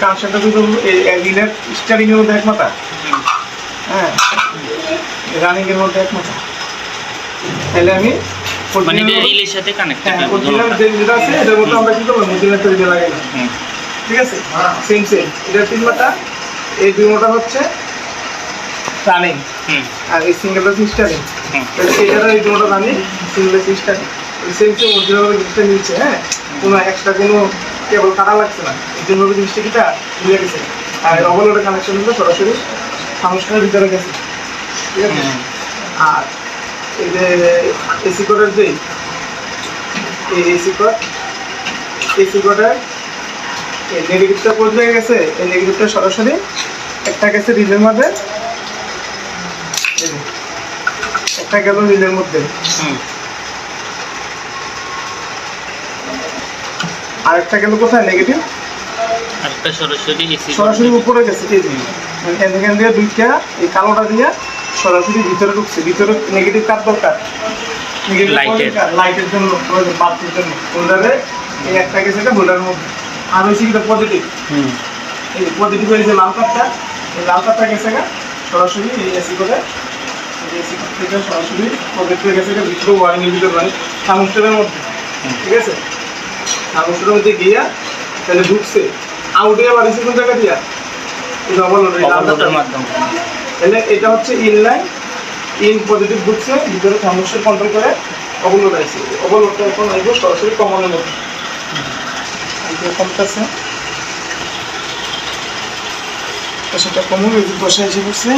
কানেকশনটা কিন্তু এই রিলের স্টারিং এর মধ্যে এক মাথা, হ্যাঁ রানিং এর মধ্যে এক মাথা। তাহলে আমি মানে রিলের সাথে কানেক্টেড হ্যাঁ অরিজিনাল যেটা আছে এটার মধ্যে আমরা কি করব অরিজিনাল একটা রিলে লাগাই, ঠিক আছে সেম এটা 3 মাথা, এই 2 মাথা হচ্ছে রানিং আর এই সিঙ্গেল হচ্ছে স্টারিং। তাহলে এইটার এই 2 মাথা রানিং, সিঙ্গেল হচ্ছে স্টারিং, সেম অরিজিনাল জিনিসটা নিচ্ছে, হ্যাঁ কোনো এক্সট্রা কোনো কেবল কাটা লাগছে না, এই জন্য জিনিসটা কিটা মিলে গেছে। আর ওভারলোডের কানেকশন হলো সরাসরি ফাংশনের ভিতরে গেছে, ঠিক আছে। আর এই যে এসি কোডের যে এই এসি কোডের এই নেগেটিভটা কোথায় গেছে, এই নেগেটিভটা সরাসরি একটা গেছে রিলের মধ্যে, একটা গেল রিলের মধ্যে, আর একটা গেল কোথায় নেগেটিভ, একটা সরাসরি উপরে গেছে। এই যে এখান দিয়ে দুইটা এই কালোটা দিয়ে সরাসরি ভিতরে ঢুকছে। ভিতরে নেগেটিভ কার দরকার, লাইটের জন্য, বাতির জন্য। হোল্ডারে এই একটা গেছে এটা হোল্ডারের মধ্যে, আর হয়েছে কি পজিটিভ, এই পজিটিভ হয়ে যে লাল কাঠটা, এই লাল কাঠটা গেছে সরাসরি এই এসি করে, এসি থেকে সরাসরি পজিটিভ গেছে ভিতরে ওয়ারিংয়ের ভিতরে, মানে থার্মোস্ট্যাটের মধ্যে, ঠিক আছে। থার্মোস্ট্যাটের মধ্যে গিয়া তাহলে ঢুকছে, আউটে আবার এসি কোন জায়গা দিয়া এই ওভারলোডের মাধ্যমে। তাহলে এটা হচ্ছে ইনলাইন, ইন পজিটিভ ঢুকছে ভিতরে থার্মোস্ট্যাট কন্ট্রোল করে ওভারলোড আছে। ওভারলোডটা এখন আসবো সরাসরি কমনের মধ্যে, কমতেছে সেটা কমন বসে এসে করছে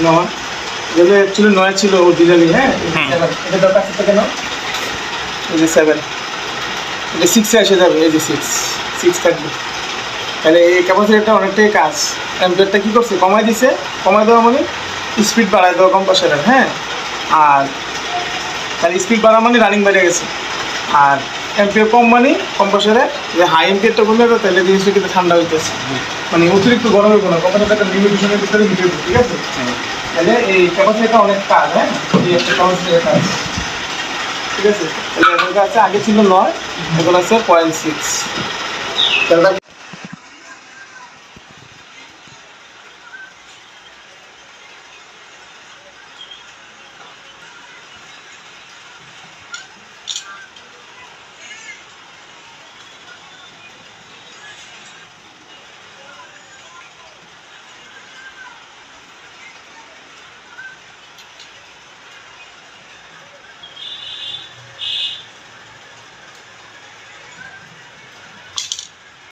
নয়, যেগুলো অ্যাকচুয়ালি নয় ছিল অরিজিনালি, হ্যাঁ এটা দরকার আছে কেন, এই যে 7 এটা 6-এ এসে যাবে, এই যে 6 থাকবে। তাহলে এই ক্যাপাসিটারটা অনেকটাই কাজ, অ্যাম্পিয়ারটা কী করছে কমাই দিছে, কমাই দেওয়া মানে স্পিড বাড়ায় দেওয়া কম্প্রেসারের, হ্যাঁ। আর তাহলে স্পিড বাড়া মানে রানিং বেড়ে গেছে, আর অ্যাম্পিয়ার কম মানে কম্প্রেসারে যে হাই অ্যাম্পিয়ারটা করলে তাহলে জিনিসটা কিন্তু ঠান্ডা হইতেছে, মানে অতিরিক্ত গরম হবে না, কম্প্রেসারটা একটা লিমিটেশনের ভিতরে হিট হবে, ঠিক আছে। তাহলে এই ক্যাপাসিটারটা অনেক কাজ, হ্যাঁ এই একটা ক্যাপাসিটারের কাজ, ঠিক আছে। তাহলে এটার কাছে আগে ছিল 9, এখন আছে 0.6।